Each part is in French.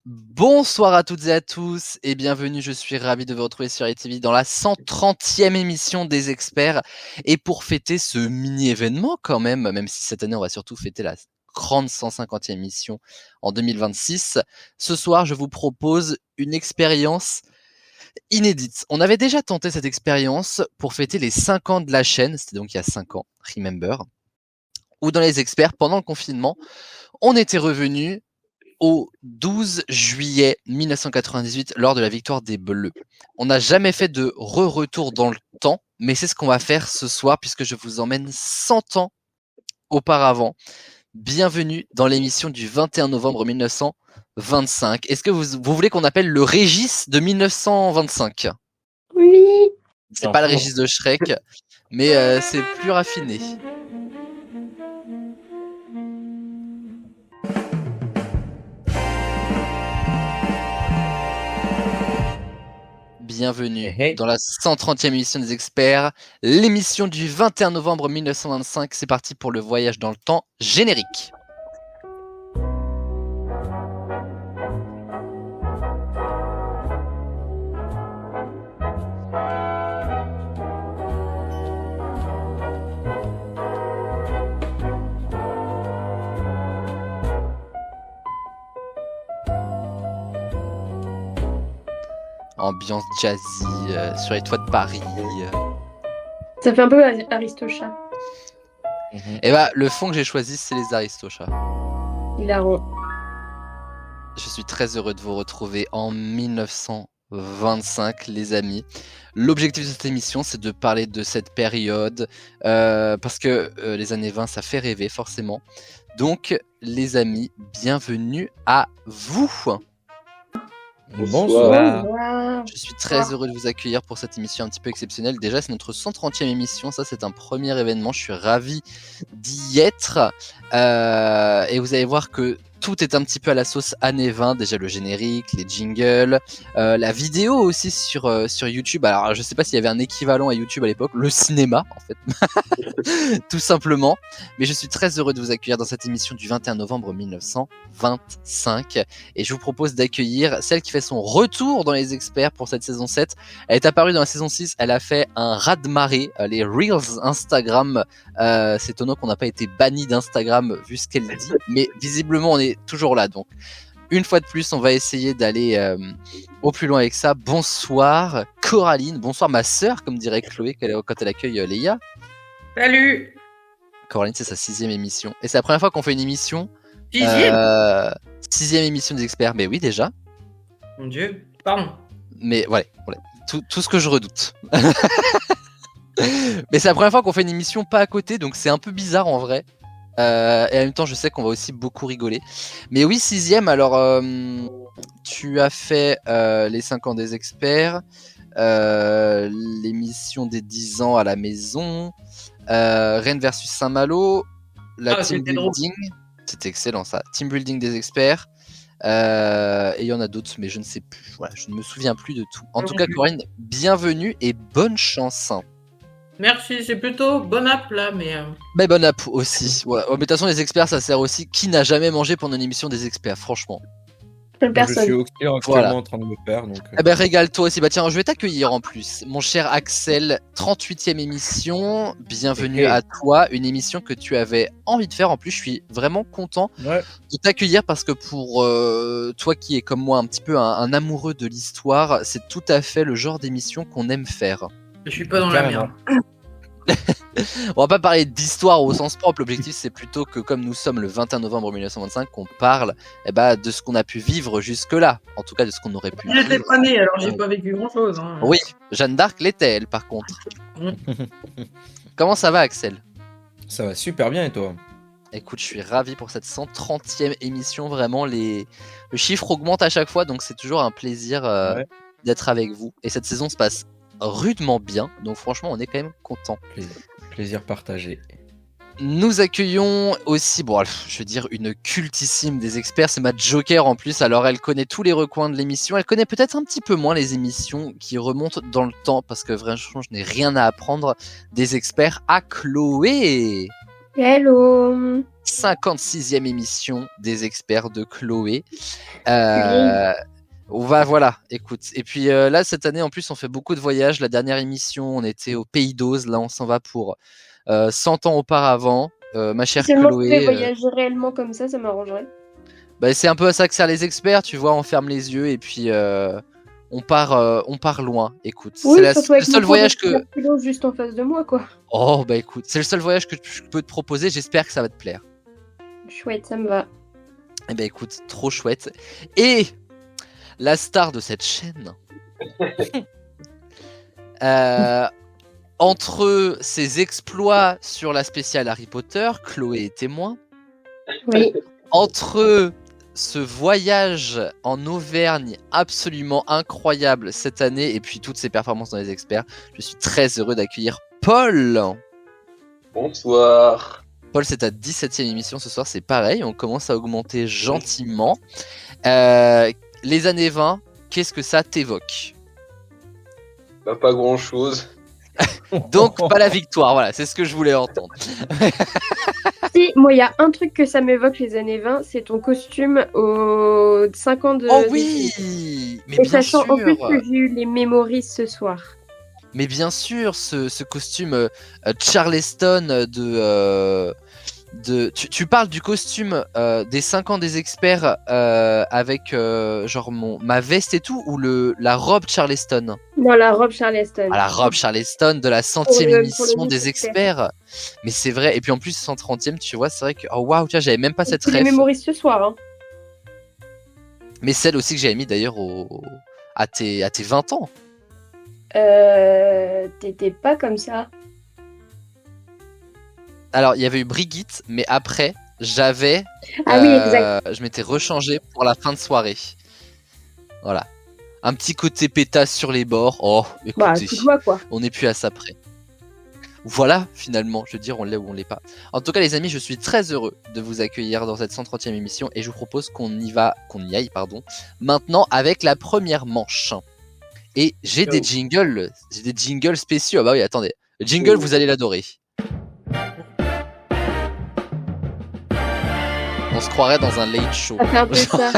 Bonsoir à toutes et à tous et bienvenue, je suis ravi de vous retrouver sur ITV dans la 130e émission des experts. Et pour fêter ce mini-événement quand même si cette année on va surtout fêter la grande 150e émission en 2026, ce soir je vous propose une expérience inédite. On avait déjà tenté cette expérience pour fêter les 5 ans de la chaîne, c'était donc il y a 5 ans, remember, où dans les experts, pendant le confinement, on était revenu au 12 juillet 1998 lors de la victoire des Bleus. On n'a jamais fait de retour dans le temps, mais c'est ce qu'on va faire ce soir puisque je vous emmène 100 ans auparavant. Bienvenue dans l'émission du 21 novembre 1925. Est-ce que vous voulez qu'on appelle le Régis de 1925 ? Oui. C'est pas le Régis de Shrek, mais c'est plus raffiné. Bienvenue dans la 130e émission des experts, l'émission du 21 novembre 1925. C'est parti pour le voyage dans le temps générique. Ambiance jazzy sur les toits de Paris. Ça fait un peu Aristocha. Et bah, le fond que j'ai choisi, c'est les Aristochats. Hilarant. Je suis très heureux de vous retrouver en 1925, les amis. L'objectif de cette émission, c'est de parler de cette période, parce que les années 20, ça fait rêver, forcément. Donc, les amis, bienvenue à vous. Bonsoir. Je suis très heureux de vous accueillir pour cette émission un petit peu exceptionnelle. Déjà, c'est notre 130e émission. Ça, c'est un premier événement. Je suis ravi d'y être. Et vous allez voir que tout est un petit peu à la sauce années 20. Déjà, le générique, les jingles, la vidéo aussi sur YouTube. Alors, je sais pas s'il y avait un équivalent à YouTube à l'époque. Le cinéma, en fait. Tout simplement. Mais je suis très heureux de vous accueillir dans cette émission du 21 novembre 1925. Et je vous propose d'accueillir celle qui fait son retour dans les experts pour cette saison 7. Elle est apparue dans la saison 6. Elle a fait un raz-de-marée, les Reels Instagram. C'est étonnant qu'on n'a pas été banni d'Instagram vu ce qu'elle dit. Mais visiblement, on est toujours là. Donc, une fois de plus, on va essayer d'aller au plus loin avec ça. Bonsoir Coraline. Bonsoir ma sœur, comme dirait Chloé quand elle accueille Léa. Salut. Coraline, c'est sa 6e émission. Et c'est la première fois qu'on fait une émission. 6e émission des experts. Mais oui, déjà. Mon Dieu. Pardon. Mais voilà. Tout ce que je redoute. Mais c'est la première fois qu'on fait une émission pas à côté, donc c'est un peu bizarre en vrai. Et en même temps, je sais qu'on va aussi beaucoup rigoler. Mais oui, 6e, alors tu as fait les 5 ans des experts, l'émission des 10 ans à la maison, Rennes versus Saint-Malo, la team building. C'était excellent ça. Team building des experts. Et il y en a d'autres, mais je ne sais plus. Voilà, je ne me souviens plus de tout. En tout cas, Corinne, bienvenue et bonne chance. Merci, c'est plutôt bonne app là, mais. Mais bonne app aussi. Ouais. Mais de toute façon, les experts, ça sert aussi. Qui n'a jamais mangé pendant une émission des experts, franchement? Personne. Je suis actuellement en train de me faire. Donc, Eh ben, régale-toi aussi. Bah tiens, je vais t'accueillir en plus. Mon cher Axel, 38e émission. Bienvenue à toi. Une émission que tu avais envie de faire. En plus, je suis vraiment content de t'accueillir parce que pour toi qui est comme moi un petit peu un amoureux de l'histoire, c'est tout à fait le genre d'émission qu'on aime faire. Je suis pas dans la merde. On va pas parler d'histoire au sens propre, l'objectif c'est plutôt que comme nous sommes le 21 novembre 1925, qu'on parle de ce qu'on a pu vivre jusque-là, en tout cas de ce qu'on aurait pu vivre. J'étais pas né, alors j'ai pas vécu grand-chose. Hein. Oui, Jeanne d'Arc l'était elle par contre. Comment ça va Axel ? Ça va super bien et toi ? Écoute, je suis ravi pour cette 130e émission, vraiment le chiffre augmente à chaque fois, donc c'est toujours un plaisir d'être avec vous. Et cette saison se passe rudement bien, donc franchement on est quand même content. Plaisir partagé. Nous accueillons aussi, je veux dire une cultissime des experts, c'est ma joker en plus, alors elle connaît tous les recoins de l'émission, elle connaît peut-être un petit peu moins les émissions qui remontent dans le temps, parce que vraiment je n'ai rien à apprendre des experts à Chloé. Hello. 56e émission des experts de Chloé. Voilà, écoute. Et puis là, cette année, en plus, on fait beaucoup de voyages. La dernière émission, on était au Pays d'Oz. Là, on s'en va pour 100 ans auparavant. Ma chère Si seulement je pouvais Chloé. voyager réellement comme ça m'arrangerait. Bah, c'est un peu à ça que servent les experts, tu vois. On ferme les yeux et puis on part loin. Écoute, Oui, c'est surtout le avec seul voyage que. juste en face de moi, quoi. Oh, bah écoute, c'est le seul voyage que je peux te proposer. J'espère que ça va te plaire. Chouette, ça me va. Eh ben écoute, trop chouette. Et la star de cette chaîne, entre ses exploits sur la spéciale Harry Potter, Chloé est témoin. Oui. Entre ce voyage en Auvergne absolument incroyable cette année et puis toutes ses performances dans les experts, je suis très heureux d'accueillir Paul. Bonsoir. Paul, c'est ta 17e émission ce soir, c'est pareil, on commence à augmenter gentiment. Les années 20, qu'est-ce que ça t'évoque? Bah, pas grand chose. Donc pas la victoire, voilà, c'est ce que je voulais entendre. Si, moi, il y a un truc que ça m'évoque les années 20, c'est ton costume aux 5 ans de... Oh oui, mais Et bien sachant sûr. en plus que j'ai eu les Memories ce soir. Mais bien sûr, ce costume Charleston de tu parles du costume des 5 ans des experts avec genre ma veste et tout ou la robe Charleston? Non, la robe Charleston. Ah, la robe Charleston de la 100e Pour émission le des experts. Mais c'est vrai, et puis en plus 130e, tu vois, c'est vrai que oh waouh, tiens, j'avais même pas cette C'est les ref. Memories ce soir. Hein. Mais celle aussi que j'avais mis d'ailleurs à tes 20 ans. T'étais pas comme ça. Alors, il y avait eu Brigitte, mais après, j'avais. Ah oui, exact. Je m'étais rechangé pour la fin de soirée. Voilà. Un petit côté pétasse sur les bords. Oh, Bah, écoutez, tu vois quoi. on n'est plus à ça près. Voilà, finalement, je veux dire, on l'est ou on l'est pas. En tout cas, les amis, je suis très heureux de vous accueillir dans cette 130e émission et je vous propose qu'on y aille, maintenant avec la première manche. Et j'ai des jingles spéciaux. Ah bah oui, attendez. Le jingle, vous allez l'adorer. On se croirait dans un late show. Ça fait un peu ça.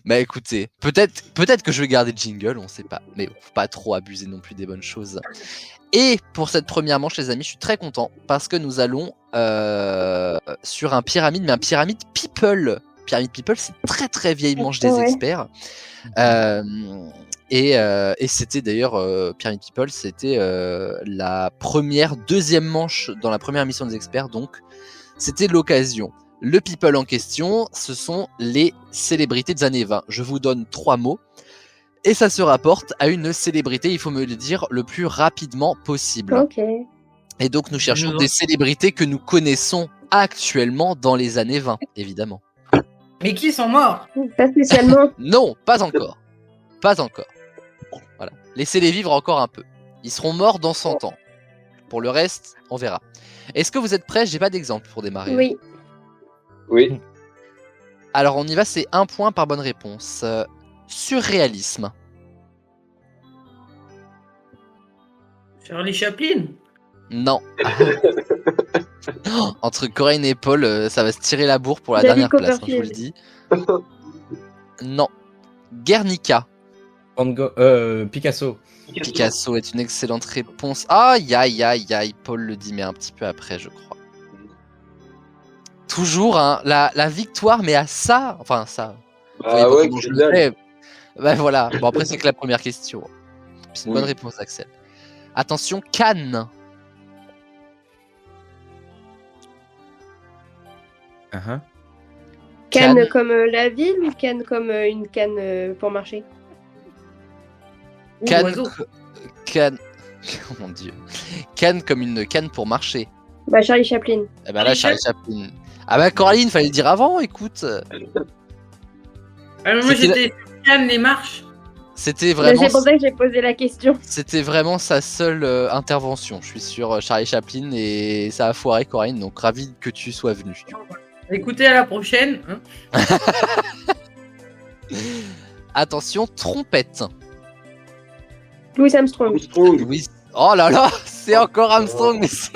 Bah écoutez, peut-être que je vais garder le jingle, on sait pas. Mais faut pas trop abuser non plus des bonnes choses. Et pour cette première manche, les amis, je suis très content parce que nous allons sur un pyramide, mais un pyramide people. Pyramide people, c'est très très vieille manche des experts. Et c'était d'ailleurs Pyramid People, c'était la deuxième manche dans la première émission des experts, donc c'était l'occasion. Le people en question, ce sont les célébrités des années 20. Je vous donne 3 mots et ça se rapporte à une célébrité, il faut me le dire le plus rapidement possible. Ok. Et donc nous cherchons des célébrités que nous connaissons actuellement dans les années 20, évidemment. Mais qui sont morts? Pas spécialement. Non, pas encore. Pas encore. Voilà. Laissez-les vivre encore un peu. Ils seront morts dans 100 ans. Pour le reste, on verra. Est-ce que vous êtes prêts? J'ai pas d'exemple pour démarrer. Oui. Oui. Alors on y va, c'est 1 point par bonne réponse. Surréalisme. Charlie Chaplin? Non. Entre Corinne et Paul, ça va se tirer la bourre pour la David dernière place, hein, je vous le dis. Non. Guernica. Van Gogh, Picasso. Picasso est une excellente réponse. Aïe, aïe, aïe, aïe. Paul le dit, mais un petit peu après, je crois. Toujours hein, la victoire, mais à ça. Enfin, ça. Ah ouais, je le fais. Bah voilà. Bon, après, c'est que la première question. C'est une bonne réponse, Axel. Attention, Cannes. Uh-huh. Cannes comme la ville ou Cannes comme une canne pour marcher? Cannes. Oh mon dieu. Cannes comme une canne pour marcher. Bah Charlie Chaplin. Eh bah là, Charlie Chaplin. Ah bah Coraline, fallait le dire avant, écoute. Moi j'étais sur Cannes les marches. C'était vraiment. C'est pour ça que j'ai posé la question. C'était vraiment sa seule intervention. Je suis sur Charlie Chaplin et ça a foiré Coraline, donc ravi que tu sois venu. Écoutez, à la prochaine. Hein. Attention, trompette. Louis Armstrong. Louis... Oh là là, c'est encore Armstrong, mais c'est...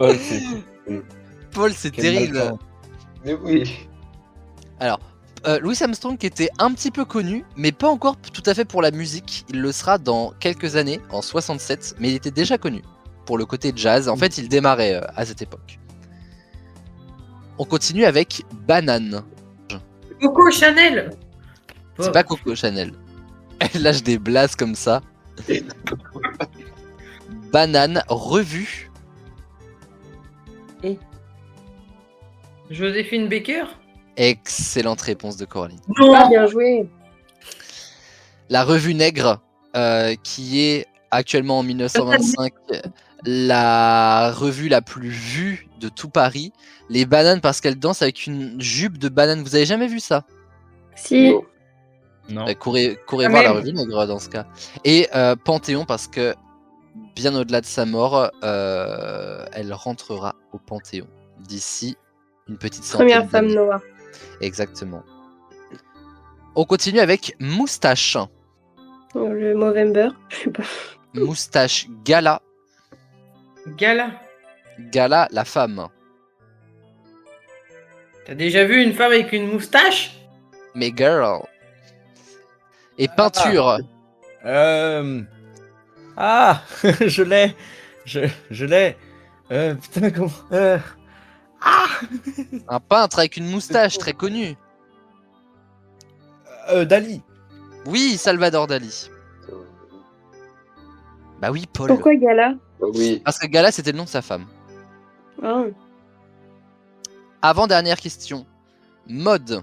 Paul, Paul, c'est quel terrible. malchance. Mais oui. Alors, Louis Armstrong qui était un petit peu connu, mais pas encore tout à fait pour la musique. Il le sera dans quelques années, en 67, mais il était déjà connu pour le côté jazz. En fait, il démarrait à cette époque. On continue avec Banane. Coco Chanel. C'est pas Coco Chanel. Elle lâche des blases comme ça. Banane, revue. Joséphine Baker. Excellente réponse de Coraline. Ah, bien joué. La revue Nègre, qui est actuellement en 1925 la revue la plus vue de tout Paris. Les bananes parce qu'elles dansent avec une jupe de banane. Vous avez jamais vu ça? Si. Non. Non. Courez Quand voir la même. revue Nègre dans ce cas. Et Panthéon parce que bien au-delà de sa mort, elle rentrera au Panthéon d'ici une petite centaine Première femme d'années. noire. Exactement. On continue avec Moustache. Le Movember. Je sais pas. Moustache Gala. Gala. Gala, la femme. T'as déjà vu une femme avec une moustache? Mais girl. Et peinture. Ah, je l'ai. Je l'ai. Putain, comment. Un peintre avec une moustache très connu. Dali. Oui, Salvador Dali. Bah oui, Paul. Pourquoi Gala? Ah oui. Parce que Gala, c'était le nom de sa femme. Ah. Avant-dernière question. Mode.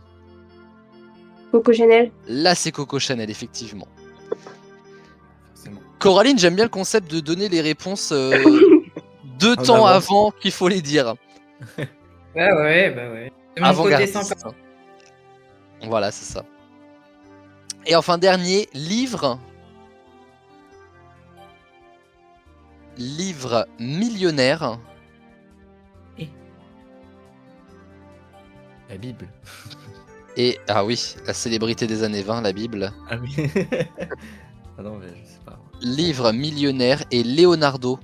Coco Chanel. Là, c'est Coco Chanel, effectivement. Forcément. Coraline, j'aime bien le concept de donner les réponses deux En temps avance. avant qu'il faut les dire. Bah ouais. C'est mon côté Avant-gardiste. sympa. Voilà, c'est ça. Et enfin, dernier, livre. Livre millionnaire. La Bible. Et, ah oui, la célébrité des années 20, la Bible. Ah oui. Ah non, mais je sais pas. Livre millionnaire et Leonardo.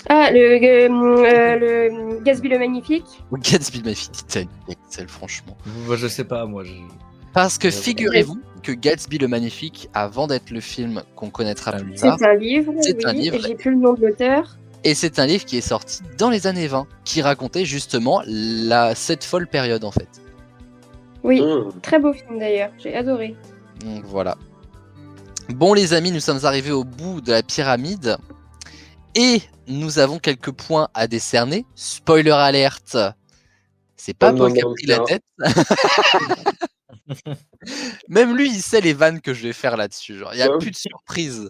Ah, le Gatsby le Magnifique. Gatsby, ma fille, Titanic, Excel, franchement. Moi, je sais pas, moi. Parce que Ouais. figurez-vous que Gatsby le Magnifique, avant d'être le film qu'on connaîtra Un plus livre. tard, C'est un livre. C'est oui. un livre. J'ai plus le nom de l'auteur. et c'est un livre qui est sorti dans les années 20, qui racontait justement cette folle période en fait. Oui. Mmh. Très beau film d'ailleurs. J'ai adoré. Donc voilà. Bon les amis, nous sommes arrivés au bout de la pyramide et nous avons quelques points à décerner. Spoiler alerte, c'est pas Oh Paul non, qui a non, pris la non. tête. Même lui, il sait les vannes que je vais faire là-dessus. Genre, il n'y a Ouais. plus de surprise.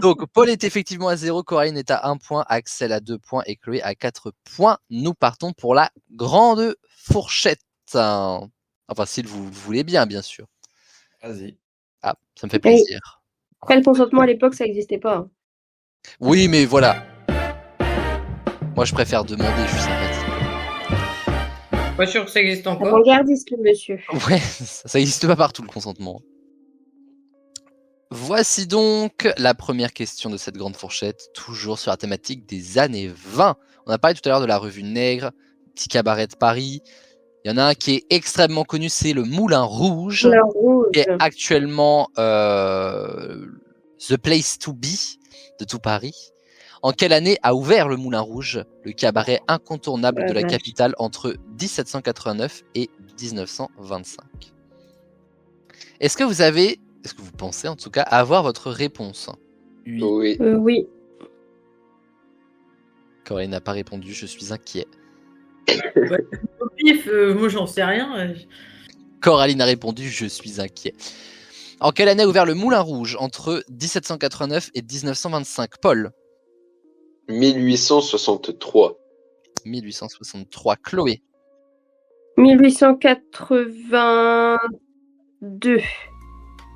Donc, Paul est effectivement à 0, Coraline est à 1 point, Axel à 2 points et Chloé à 4 points. Nous partons pour la grande fourchette. Enfin, si vous le voulez bien sûr. Vas-y. Ah, ça me fait plaisir. Après, le consentement à l'époque, ça n'existait pas. Hein. Oui, mais voilà. Moi, je préfère demander, je suis sympathique. Pas sûr que ça existe encore. Avant-gardiste, le monsieur. Ouais, ça n'existe pas partout le consentement. Voici donc la première question de cette grande fourchette, toujours sur la thématique des années 20. On a parlé tout à l'heure de la revue Nègre, Petit Cabaret de Paris. Il y en a un qui est extrêmement connu, c'est le Moulin Rouge, Couleur rouge. qui est actuellement The Place to Be de tout Paris. En quelle année a ouvert le Moulin Rouge, le cabaret incontournable de la vache. capitale entre 1789 et 1925? Est-ce que vous pensez en tout cas avoir votre réponse? Oui. Oui. Oui. Coraline n'a pas répondu, je suis inquiet. Au pif, moi j'en sais rien. Coraline a répondu, je suis inquiet. En quelle année a ouvert le Moulin Rouge entre 1789 et 1925? Paul? 1863. 1863. Chloé? 1882.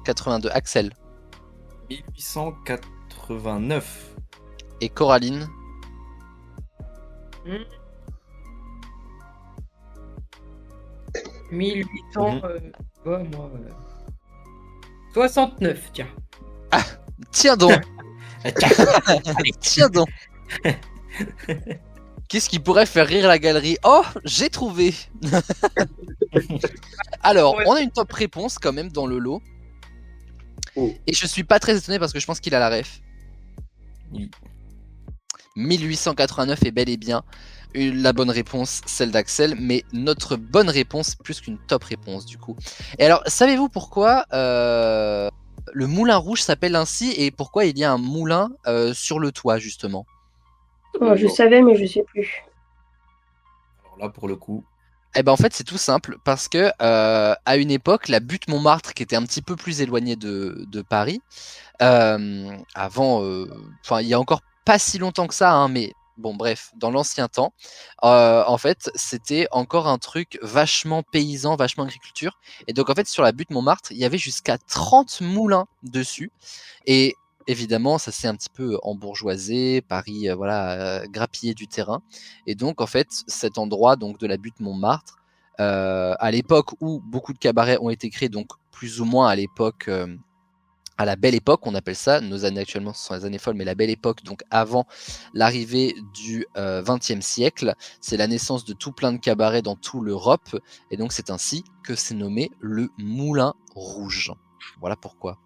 82. Axel? 1889. Et Coraline? 1800. Ouais, moi. 69, tiens. Tiens donc. Tiens donc. Qu'est-ce qui pourrait faire rire la galerie? Oh, j'ai trouvé. Alors, Ouais. on a une top réponse quand même dans le lot. Oh. Et je suis pas très étonné parce que je pense qu'il a la ref. Oui. 1889 est bel et bien la bonne réponse, celle d'Axel, mais notre bonne réponse plus qu'une top réponse du coup. Et alors, savez-vous pourquoi le Moulin Rouge s'appelle ainsi et pourquoi il y a un moulin sur le toit justement? Oh, je savais, mais je sais plus. Alors là, pour le coup, Eh ben en fait c'est tout simple parce que à une époque la butte Montmartre qui était un petit peu plus éloignée de Paris, avant, enfin il y a encore pas si longtemps que ça, hein, mais bon bref, dans l'ancien temps, en fait c'était encore un truc vachement paysan, vachement agriculture, et donc en fait sur la butte Montmartre il y avait jusqu'à 30 moulins dessus, et évidemment ça s'est un petit peu embourgeoisé, Paris voilà grappillé du terrain, et donc en fait cet endroit donc de la butte Montmartre, à l'époque où beaucoup de cabarets ont été créés, donc plus ou moins à l'époque à la belle époque, on appelle ça, nos années actuellement ce sont les années folles, mais la belle époque, donc avant l'arrivée du XXe siècle, c'est la naissance de tout plein de cabarets dans toute l'Europe, et donc c'est ainsi que c'est nommé le Moulin Rouge. Voilà pourquoi.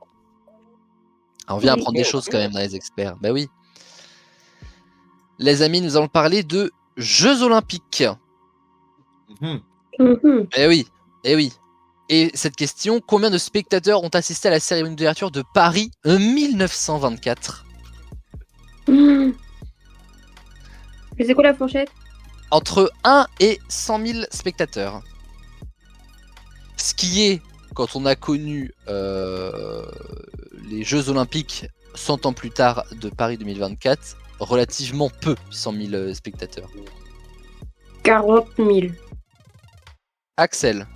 Alors, on vient apprendre des choses quand même dans les experts. Bah oui. Les amis, nous allons parler de Jeux Olympiques. mhm, Mhm. Eh oui, eh oui. Et cette question, combien de spectateurs ont assisté à la cérémonie d'ouverture de Paris 1924? Mhm. Mais c'est quoi la fourchette? Entre 1 et 100 000 spectateurs. Ce qui est, quand on a connu les Jeux Olympiques 100 ans plus tard de Paris 2024, relativement peu, 100 000 spectateurs. 40 000. Axel,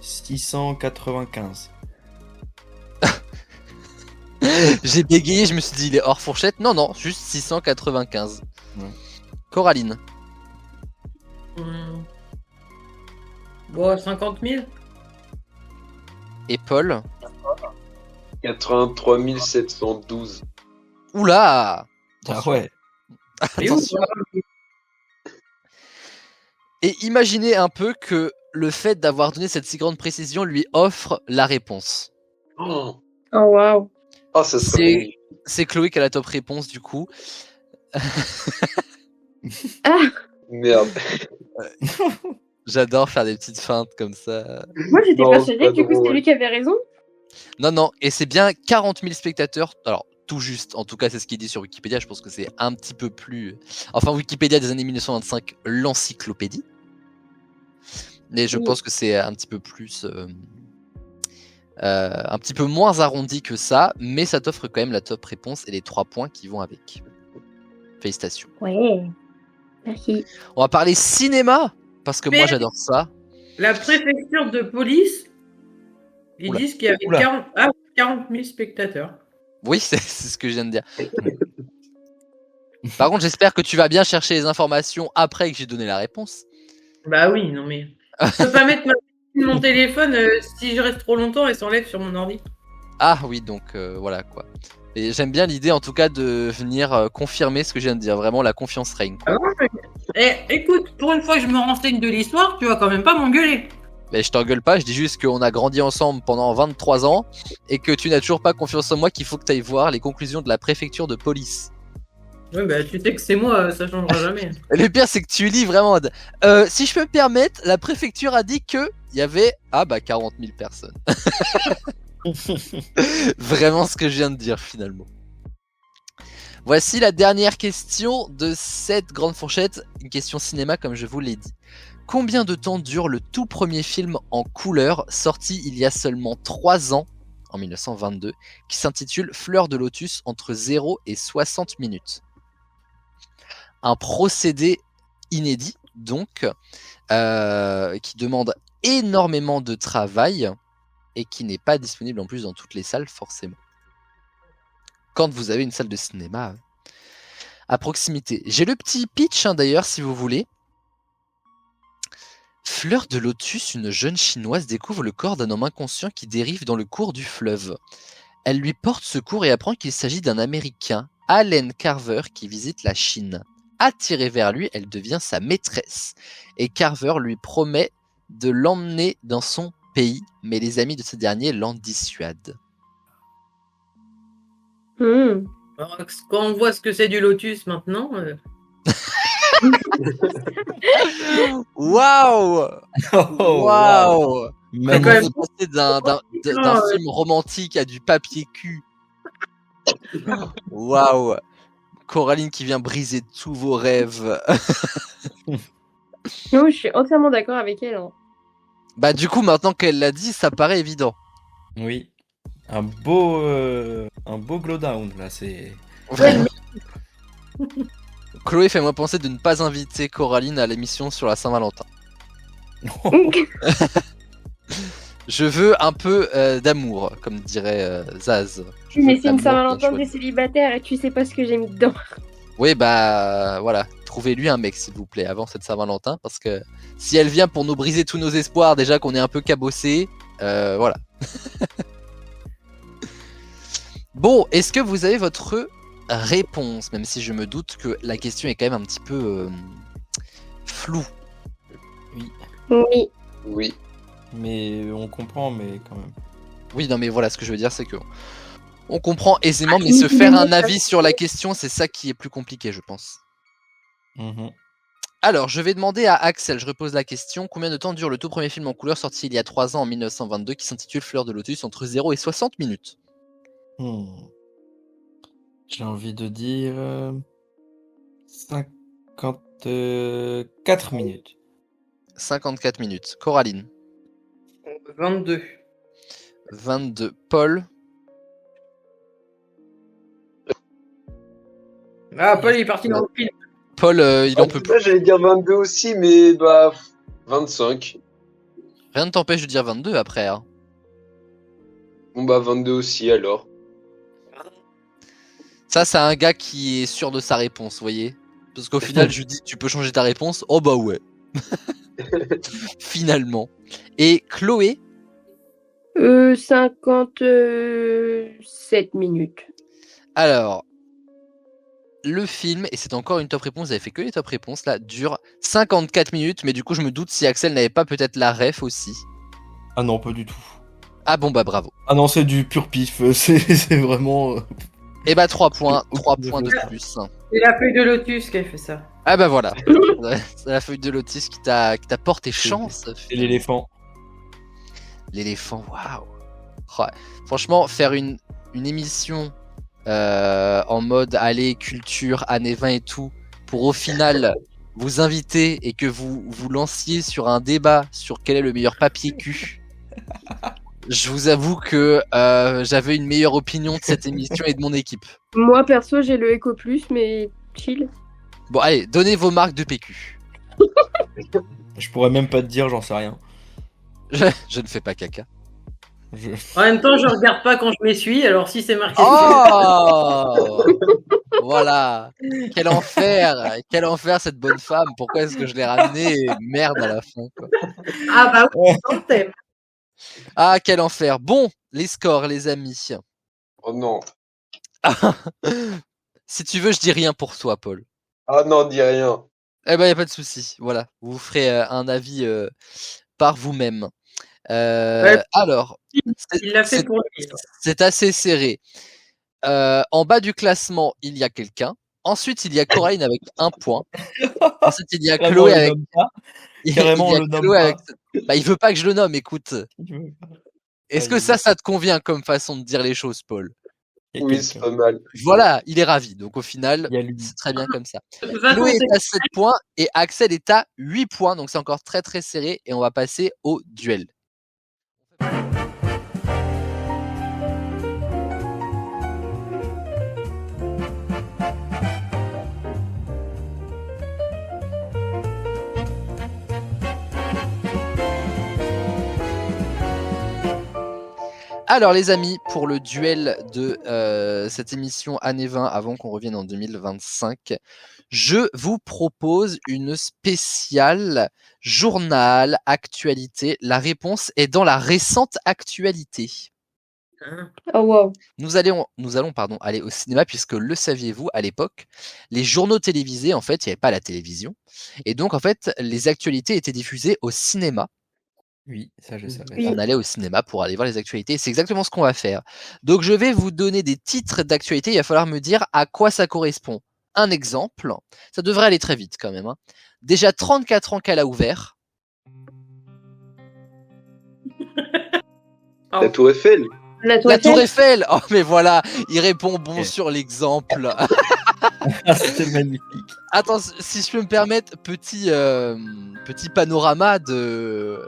695. j'ai bégayé, je me suis dit il est hors fourchette. Non, non, juste 695. Ouais. Coraline, Bon, 50 000. et Paul. 83 712. Oula! Ah ouais. Et où, Attention. quoi Et imaginez un peu que le fait d'avoir donné cette si grande précision lui offre la réponse. Oh, Oh waouh. oh ça serait. C'est Chloé qui a la top réponse du coup. Ah, Merde. J'adore faire des petites feintes comme ça. moi j'étais Non, persuadée c'est pas que du coup c'était drôle. lui qui avait raison. Non, non, et c'est bien 40 000 spectateurs. Alors, tout juste, en tout cas, c'est ce qu'il dit sur Wikipédia. Je pense que c'est un petit peu plus. Enfin, Wikipédia des années 1925, l'encyclopédie. Mais je Oui. pense que c'est un petit peu plus. Un petit peu moins arrondi que ça, mais ça t'offre quand même la top réponse et les 3 points qui vont avec. Félicitations. Ouais. Merci. On va parler cinéma, parce que moi Mais- j'adore ça. La préfecture de police, ils Oula. disent qu'il y avait Oula. 40 000 spectateurs. Oui, c'est ce que je viens de dire. Par contre, j'espère que tu vas bien chercher les informations après que j'ai donné la réponse. Bah oui, non mais. Je peux pas mettre mon téléphone si je reste trop longtemps et s'enlève sur mon ordi. Ah oui, donc voilà quoi. Et j'aime bien l'idée en tout cas de venir confirmer ce que je viens de dire. Vraiment, la confiance règne. Ah non, mais- Eh, écoute, pour une fois que je me renseigne de l'histoire, tu vas quand même pas m'engueuler. Mais je t'engueule pas, je dis juste qu'on a grandi ensemble pendant 23 ans et que tu n'as toujours pas confiance en moi, qu'il faut que tu ailles voir les conclusions de la préfecture de police. Ouais, bah tu sais que c'est moi, ça changera jamais. Et le pire, c'est que tu lis vraiment. Si je peux me permettre, la préfecture a dit que il y avait 40 000 personnes. Vraiment ce que je viens de dire finalement. Voici la dernière question de cette grande fourchette, une question cinéma comme je vous l'ai dit. Combien de temps dure le tout premier film en couleur sorti il y a seulement 3 ans, en 1922, qui s'intitule Fleur de lotus entre 0 et 60 minutes? Un procédé inédit, donc, qui demande énormément de travail et qui n'est pas disponible en plus dans toutes les salles, forcément. Quand vous avez une salle de cinéma à proximité. J'ai le petit pitch, d'ailleurs, si vous voulez. Fleur de lotus, une jeune chinoise découvre le corps d'un homme inconscient qui dérive dans le cours du fleuve. Elle lui porte secours et apprend qu'il s'agit d'un Américain, Allen Carver qui visite la Chine. Attirée vers lui, elle devient sa maîtresse. Et Carver lui promet de l'emmener dans son pays, mais les amis de ce dernier l'en dissuadent. Alors, quand on voit ce que c'est du lotus maintenant, Waouh! Waouh! quand même- Comment vous passez d'un film romantique à du papier cul? Waouh! Coraline qui vient briser tous vos rêves. Non, je suis entièrement d'accord avec elle. Hein. Bah du coup, maintenant qu'elle l'a dit, ça paraît évident. Oui. Un beau glow down là, c'est. Vraiment. Chloé, fais-moi penser de ne pas inviter Coraline à l'émission sur la Saint-Valentin. Je veux un peu d'amour, comme dirait Zaz. Je veux Mais de c'est une l'amour, Saint-Valentin bien des chouette. célibataires et tu sais pas ce que j'ai mis dedans. Oui, bah voilà. Trouvez-lui un mec, s'il vous plaît, avant cette Saint-Valentin, parce que si elle vient pour nous briser tous nos espoirs, déjà qu'on est un peu cabossé, voilà. Bon, est-ce que vous avez votre réponse, même si je me doute que la question est quand même un petit peu floue. Oui. Oui. Mais on comprend, mais quand même. Oui, non, mais voilà, ce que je veux dire, c'est que on comprend aisément, mais se faire un avis sur la question, c'est ça qui est plus compliqué, je pense. Mhm. Alors, je vais demander à Axel, je repose la question, combien de temps dure le tout premier film en couleur sorti il y a 3 ans en 1922 qui s'intitule Fleur de Lotus entre 0 et 60 minutes? J'ai envie de dire 54 minutes. 54 minutes. Coraline? 22. 22. Paul? Ah, Paul il est parti dans le film. Paul, il en peut plus. J'allais dire 22 aussi, mais bah 25. Rien ne t'empêche de dire 22 après. Hein. Bon bah 22 aussi alors. Ça, c'est un gars qui est sûr de sa réponse, vous voyez? Parce qu'au final, je lui dis, tu peux changer ta réponse? Oh bah ouais. Finalement. Et Chloé? 57 minutes. Alors, le film, et c'est encore une top réponse, vous avez fait que les top réponses là, dure 54 minutes, mais du coup, je me doute si Axel n'avait pas peut-être la ref aussi. Ah non, pas du tout. Ah bon, bah bravo. Ah non, c'est du pur pif. C'est vraiment. Et bah 3 points, 3 Aucune points de ref. plus. C'est la feuille de lotus qui a fait ça. Ah bah voilà. C'est la feuille de lotus qui t'a porté chance. C'est l'éléphant. L'éléphant, waouh. Ouais. Franchement, faire une émission en mode aller culture, années 20 et tout, pour au final vous inviter et que vous vous lanciez sur un débat sur quel est le meilleur papier cul. Je vous avoue que j'avais une meilleure opinion de cette émission et de mon équipe. Moi, perso, j'ai le Eco Plus, mais chill. Bon, allez, donnez vos marques de PQ. Je pourrais même pas te dire, j'en sais rien. Je ne fais pas caca. En même temps, je regarde pas quand je m'essuie, alors si c'est marqué. Oh voilà. Quel enfer cette bonne femme. Pourquoi est-ce que je l'ai ramenée? Merde à la fin. Quoi. Ah bah oui, dans le thème. Ah, quel enfer. Bon, les scores, les amis. Oh non. Si tu veux, je dis rien pour toi, Paul. Ah non, dis rien. Eh ben, y a pas de souci. Voilà, vous ferez un avis par vous-même. Ouais. Alors, Il l'a fait pour lui. c'est assez serré. En bas du classement, il y a quelqu'un. Ensuite, il y a Coraline avec 1 point. Ensuite, il y a Chloé avec. Carrément, il y a on le nomme Chloé pas. avec... Bah, il veut pas que je le nomme, écoute. Est-ce que ça te convient comme façon de dire les choses, Paul? Oui, c'est pas mal. Voilà, il est ravi. Donc au final, Il y a lui. c'est très bien comme ça. De toute façon, Chloé c'est- est à 7 points et Axel est à 8 points. Donc c'est encore très très serré et on va passer au duel. Alors les amis, pour le duel de cette émission année 20 avant qu'on revienne en 2025, je vous propose une spéciale journal actualité. La réponse est dans la récente actualité. Hein. Oh wow. Nous allons aller au cinéma puisque le saviez-vous, à l'époque, les journaux télévisés, en fait, il n'y avait pas la télévision. Et donc, en fait, les actualités étaient diffusées au cinéma. Oui, ça je savais. Oui. On allait au cinéma pour aller voir les actualités. Et c'est exactement ce qu'on va faire. Donc, je vais vous donner des titres d'actualité. Il va falloir me dire à quoi ça correspond. Un exemple. Ça devrait aller très vite quand même. Hein. Déjà 34 ans qu'elle a ouvert. La Tour Eiffel. La Tour La Eiffel. Tour Eiffel. Oh, mais voilà, il répond bon Ok. sur l'exemple. Ah, c'était magnifique. Attends, si je peux me permettre, petit panorama de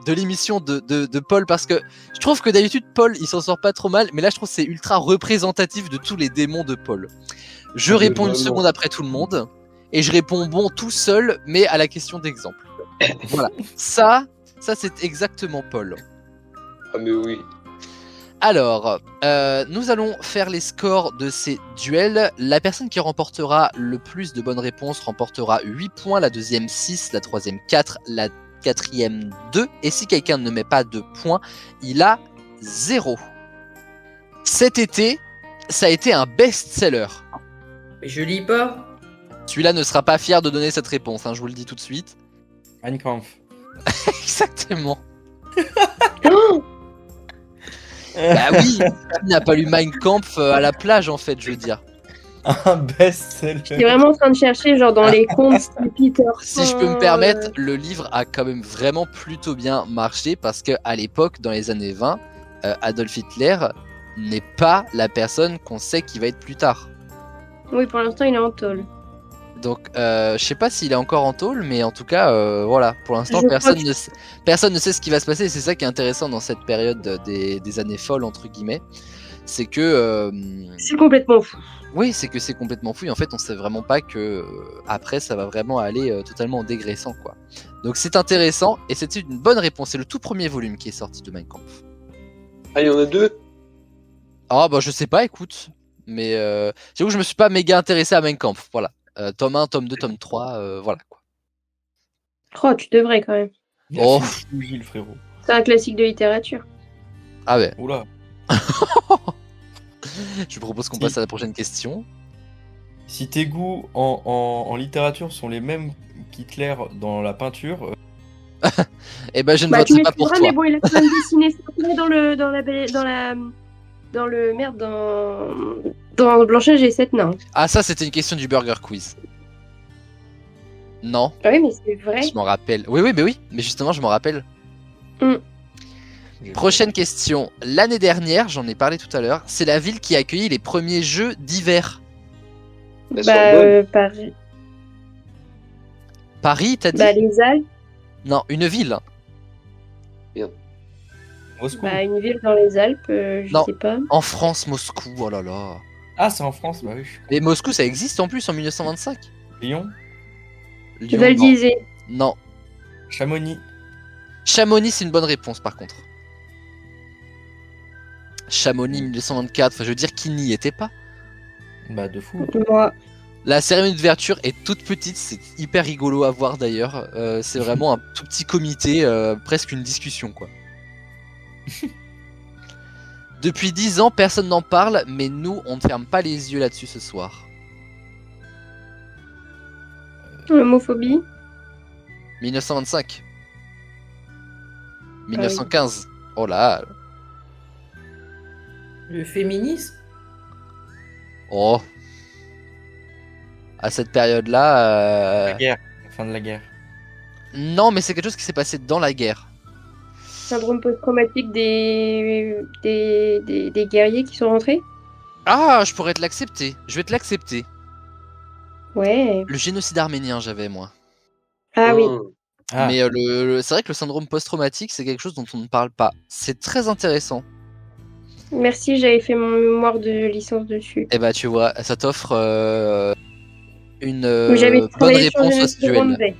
l'émission de Paul, parce que je trouve que d'habitude, Paul, il s'en sort pas trop mal, mais là, je trouve que c'est ultra représentatif de tous les démons de Paul. Je Mais réponds une vraiment. seconde après tout le monde, et je réponds bon tout seul, mais à la question d'exemple. Voilà. Ça c'est exactement Paul. Ah mais oui. Alors, nous allons faire les scores de ces duels. La personne qui remportera le plus de bonnes réponses remportera 8 points, la deuxième 6, la troisième 4, la quatrième 2. Et si quelqu'un ne met pas de points, il a 0. Cet été, ça a été un best-seller. Mais je lis pas. Celui-là ne sera pas fier de donner cette réponse, hein, je vous le dis tout de suite. Mein Kampf. Exactement. Oh, Bah oui, il n'a pas lu Mein Kampf à la plage en fait, je veux dire. Un best-seller. j'étais vraiment en train de chercher, genre dans les contes style Peter Si je peux me permettre, le livre a quand même vraiment plutôt bien marché parce que à l'époque, dans les années 20, Adolf Hitler n'est pas la personne qu'on sait qui va être plus tard. Oui, pour l'instant, il est en tôle. Donc, je sais pas s'il est encore en tôle, mais en tout cas, voilà, pour l'instant, Je personne crois ne sait ce qui va se passer. Et c'est ça qui est intéressant dans cette période des années folles, entre guillemets. C'est que, C'est complètement fou. oui, c'est que c'est complètement fou. Et en fait, on sait vraiment pas que après, ça va vraiment aller totalement en dégraissant, quoi. Donc, c'est intéressant et c'était une bonne réponse. C'est le tout premier volume qui est sorti de Mein Kampf. Ah, il y en a deux. Ah, bah, je sais pas, écoute. Mais j'avoue que je me suis pas méga intéressé à Mein Kampf. Voilà. Tome 1, tome 2, tome 3, voilà, quoi. Oh, tu devrais quand même. Il a Oh. fait une bougie, le frérot. C'est un classique de littérature. Ah ouais. Oula. Je propose qu'on Si. passe à la prochaine question. Si tes goûts en littérature sont les mêmes qu'Hitler dans la peinture, Eh ben, je ne Bah, tu voterai pas pour m'excuseras, toi. mais bon, il a quand même dessiné ça dans Blanche-Neige et 7 nains. Ah, ça, c'était une question du Burger Quiz. Non, Ah oui, mais c'est vrai. je m'en rappelle. Oui, mais justement, je m'en rappelle. j'ai- Prochaine question. L'année dernière, j'en ai parlé tout à l'heure, c'est la ville qui a accueilli les premiers jeux d'hiver. La Bah, Sorbonne. Paris. Paris, t'as dit Bah, les Alpes. Non, une ville. Moscou. Bah, une ville dans les Alpes, je Non. sais pas. En France, Moscou, oh là là. Ah, c'est en France, bah oui. Mais Moscou, ça existe en plus en 1925. Lyon, Lyon, Val non. d'Isère. Non. Chamonix. Chamonix, c'est une bonne réponse par contre. Chamonix 1924, enfin je veux dire qui n'y était pas. Bah de fou. Moi. La cérémonie d'ouverture est toute petite, c'est hyper rigolo à voir d'ailleurs. C'est vraiment un tout petit comité, presque une discussion quoi. Depuis 10 ans, personne n'en parle, mais nous, on ne ferme pas les yeux là-dessus ce soir. Homophobie. 1925. 1915. Oh là. Le féminisme. Oh. À cette période-là. La guerre. La fin de la guerre. Non, mais c'est quelque chose qui s'est passé dans la guerre. Syndrome post-traumatique des guerriers qui sont rentrés. Ah, je pourrais te l'accepter. Je vais te l'accepter. Ouais. Le génocide arménien, j'avais moi. Ah oui. Ah, Mais c'est vrai que le syndrome post-traumatique, c'est quelque chose dont on ne parle pas. C'est très intéressant. Merci, j'avais fait mon mémoire de licence dessus. Et bah, tu vois, ça t'offre une J'avais bonne travaillé sur réponse le à ce duel. Rwandais.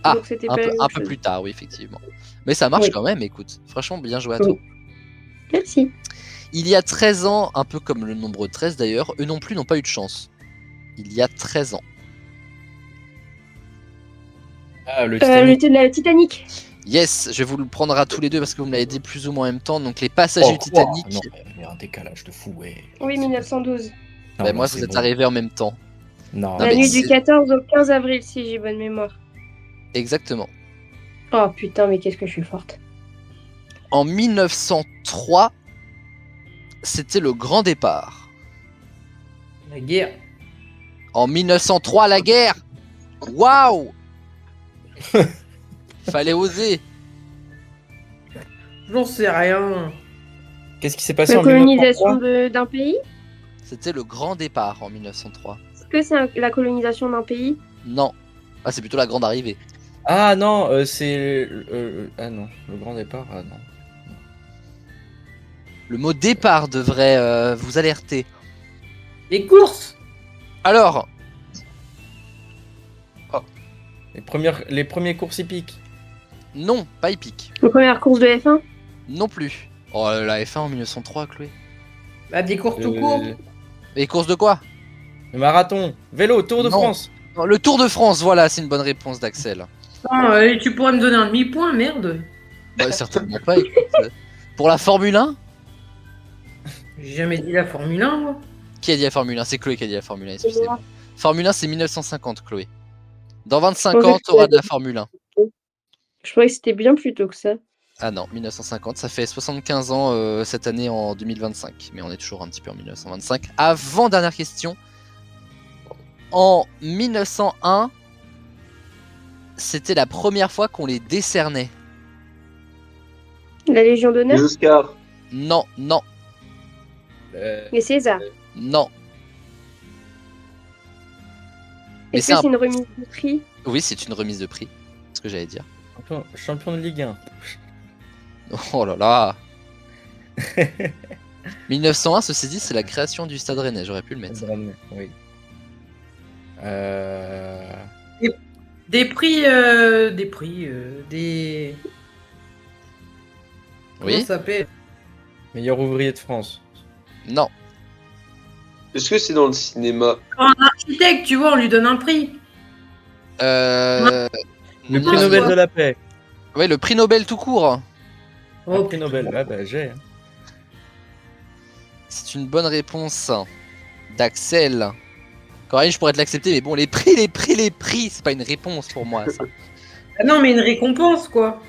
Ah, Donc c'était un pas la même peu chose. plus tard, oui, effectivement. Mais ça marche Oui. quand même, écoute. Franchement, bien joué à toi. Oui. Merci. Il y a 13 ans, un peu comme le nombre 13 d'ailleurs, eux non plus n'ont pas eu de chance. Il y a 13 ans. ah, le Le Titanic. la Titanic. Yes, je vais vous le prendre à tous les deux parce que vous me l'avez dit plus ou moins en même temps. Donc les passagers du Titanic. Non, il y a un décalage de fou, ouais. Oui, 1912. Bah, moi, vous êtes arrivés en même temps. Non, Non, La mais nuit c'est- du 14 au 15 avril, si j'ai bonne mémoire. Exactement. Oh putain, mais qu'est-ce que je suis forte. En 1903, c'était le grand départ. La guerre. En 1903, la guerre. Waouh. Fallait oser. J'en sais rien. Qu'est-ce qui s'est passé La en colonisation 1903? d'un pays? C'était le grand départ en 1903. Est-ce que c'est la colonisation d'un pays? Non. Ah, c'est plutôt la grande arrivée. Ah non, c'est... ah non, le grand départ, ah non. Le mot départ devrait vous alerter. Les courses. Alors, Les premiers courses hippiques. non, pas épique. La première course de F1? Non plus. Oh, la F1 en 1903, Chloé. Bah, des courses tout court. Et course de quoi? Le marathon, vélo, Tour de Non. France. Non, le Tour de France, voilà, c'est une bonne réponse d'Axel. Attends, tu pourrais me donner un demi-point, merde. Ouais, certainement pas. Écoute. Pour la Formule 1, J'ai jamais dit la Formule 1, moi. qui a dit la Formule 1? C'est Chloé qui a dit la Formule 1, C'est excusez-moi. moi. Formule 1, c'est 1950, Chloé. Dans 25 Je pensais ans, que t'auras tu de la Formule 1. Je croyais que c'était bien plus tôt que ça. Ah non, 1950, ça fait 75 ans cette année en 2025. Mais on est toujours un petit peu en 1925. Avant, dernière question. En 1901, c'était la première fois qu'on les décernait. La Légion d'honneur? Les Oscars. Non, non, Les Césars? non. Mais Est-ce c'est que un- c'est une remise de prix? Oui, c'est une remise de prix. C'est ce que j'allais dire. Champion de Ligue 1. Oh là là. 1901, ceci dit, c'est la création du Stade Rennais. J'aurais pu le mettre. Oui. Des prix, des... Comment Oui. ça s'appelle? Meilleur ouvrier de France. Non. Est-ce que c'est dans le cinéma? Un architecte, tu vois, on lui donne un prix. Euh... Le non. prix Nobel de la paix. Ouais, le prix Nobel tout court. Le Oh, prix Nobel, ah bah j'ai. hein. C'est une bonne réponse d'Axel. Corinne, je pourrais te l'accepter, mais bon, les prix, c'est pas une réponse pour moi, ça. ah non, mais une récompense, quoi.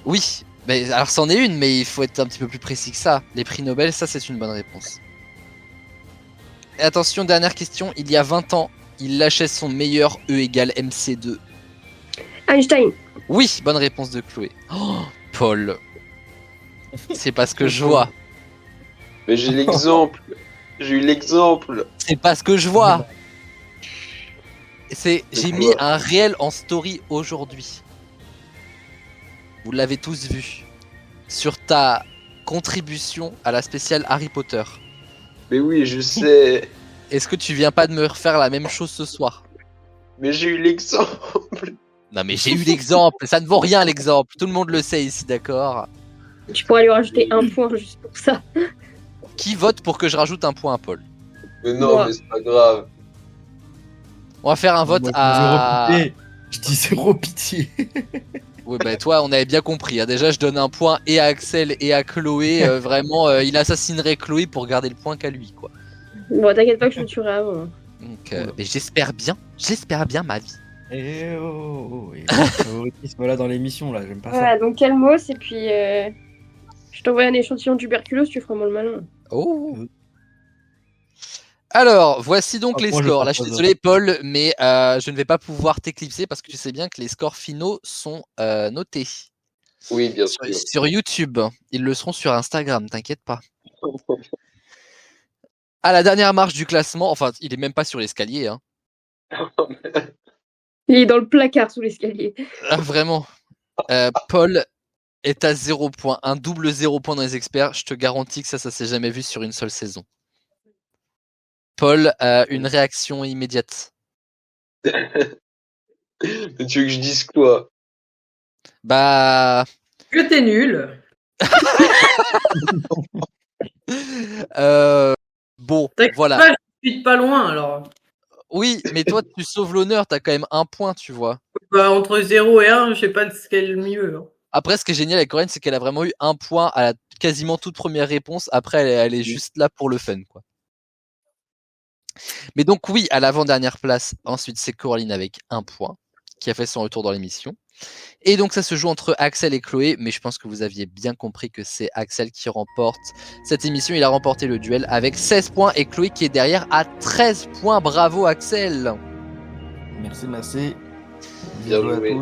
Oui, mais alors c'en est une, mais il faut être un petit peu plus précis que ça. Les prix Nobel, ça c'est une bonne réponse. Et attention, dernière question. Il y a 20 ans, il lâchait son meilleur E égale MC2. Einstein. Oui, bonne réponse de Chloé. Oh, Paul. C'est pas ce que je vois. Mais j'ai l'exemple. J'ai eu l'exemple. C'est pas ce que je vois. J'ai C'est mis quoi un réel en story aujourd'hui. Vous l'avez tous vu. Sur ta contribution à la spéciale Harry Potter. Mais oui, je sais. Est-ce que tu viens pas de me refaire la même chose ce soir? Mais j'ai eu l'exemple. Non mais j'ai eu l'exemple, ça ne vaut rien l'exemple. Tout le monde le sait ici, d'accord? Tu pourrais lui rajouter un point juste pour ça. Qui vote pour que je rajoute un point à Paul? Mais non, Moi. mais c'est pas grave. On va faire un vote Moi, à... zéro pitié. Je dis zéro pitié. Oui, bah toi, on avait bien compris. Hein. Déjà, je donne un point et à Axel et à Chloé. Vraiment, il assassinerait Chloé pour garder le point qu'à lui, quoi. Bon, t'inquiète pas que je me tuerai avant. Donc, mais j'espère bien ma vie. Eh oh, et le favoritisme là dans l'émission là, j'aime pas ça. Voilà, donc calmos, et puis je t'envoie un échantillon de tuberculose, tu feras moi le malin. Oh. Alors, voici donc Ah, les moi, je scores. Là, je suis propose. désolé, Paul, mais je ne vais pas pouvoir t'éclipser parce que tu sais bien que les scores finaux sont notés Oui, bien sur, sûr. sur YouTube. Ils le seront sur Instagram, t'inquiète pas. À la dernière marche du classement, enfin, il est même pas sur l'escalier. Hein. Il est dans le placard sous l'escalier. Ah, vraiment. Paul est à 0 point. Un double 0 point dans les experts. Je te garantis que ça s'est jamais vu sur une seule saison. Paul, une réaction immédiate. Mais tu veux que je dise quoi? Bah. Que t'es nul. Bon, T'inquiète voilà. pas, je suis pas loin, alors. Oui, mais toi, tu sauves l'honneur, t'as quand même 1 point, tu vois. Bah, entre 0 et 1, je sais pas ce qu'est le mieux. Hein. Après, ce qui est génial avec Corinne, c'est qu'elle a vraiment eu 1 point à la quasiment toute première réponse. Après, elle est juste là pour le fun, quoi. Mais donc oui, à l'avant-dernière place, ensuite c'est Coraline avec 1 point, qui a fait son retour dans l'émission. Et donc ça se joue entre Axel et Chloé, mais je pense que vous aviez bien compris que c'est Axel qui remporte cette émission. Il a remporté le duel avec 16 points et Chloé qui est derrière à 13 points. Bravo Axel. Merci. Bien Bisous à joué.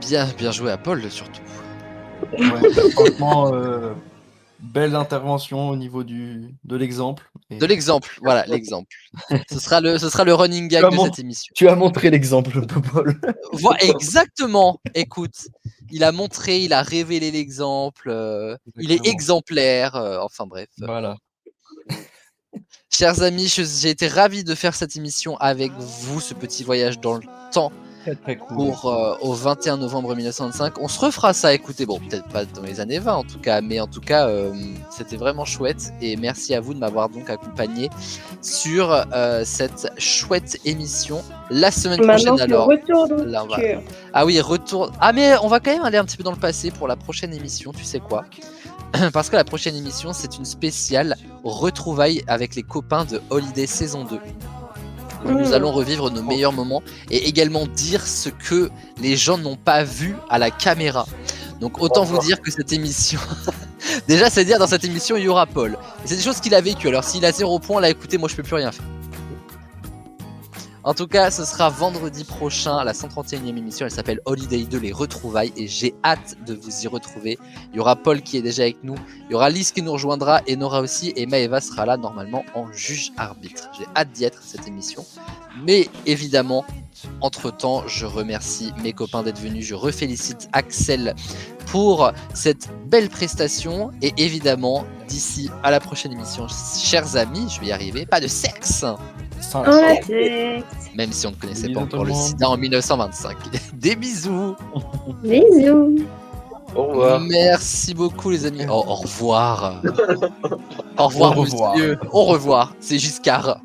tous. Bien joué à Paul surtout. Ouais, franchement, belle intervention au niveau de l'exemple. Et De l'exemple, voilà l'exemple. Ce sera le running gag de cette émission. tu as montré l'exemple, Paul. Exactement. Écoute, il a montré, il a révélé l'exemple. Il est Exactement. exemplaire. Enfin bref. Voilà. Chers amis, j'ai été ravi de faire cette émission avec vous, ce petit voyage dans le temps Très cool. pour au 21 novembre 1925. On se refera ça, écoutez, bon, peut-être pas dans les années 20 en tout cas, mais en tout cas, c'était vraiment chouette et merci à vous de m'avoir donc accompagné sur cette chouette émission. La semaine prochaine, alors. Retour dans Là, le on va- futur. Ah oui, retour. Ah, mais on va quand même aller un petit peu dans le passé pour la prochaine émission, tu sais quoi? Parce que la prochaine émission, c'est une spéciale retrouvailles avec les copains de Holiday saison 2. Où nous allons revivre nos meilleurs moments et également dire ce que les gens n'ont pas vu à la caméra. Donc autant vous dire que cette émission... Déjà, c'est dire dans cette émission, il y aura Paul. Et c'est des choses qu'il a vécues. Alors s'il a 0 point, là écoutez, moi je peux plus rien faire. En tout cas, ce sera vendredi prochain, la 131e émission. Elle s'appelle Holiday 2, les retrouvailles. Et j'ai hâte de vous y retrouver. Il y aura Paul qui est déjà avec nous. Il y aura Lise qui nous rejoindra. Et Nora aussi. Et Maëva sera là normalement en juge-arbitre. J'ai hâte d'y être, cette émission. Mais évidemment, entre-temps, je remercie mes copains d'être venus. Je refélicite Axel pour cette belle prestation. Et évidemment, d'ici à la prochaine émission, chers amis, je vais y arriver. Pas de sexe! En latex. Même si on ne connaissait Bisous pas tout encore le le monde. sida en 1925. Des bisous. Bisous. Au revoir. Merci beaucoup les amis. Au revoir. Au revoir, Au revoir. monsieur. Au revoir. C'est Giscard.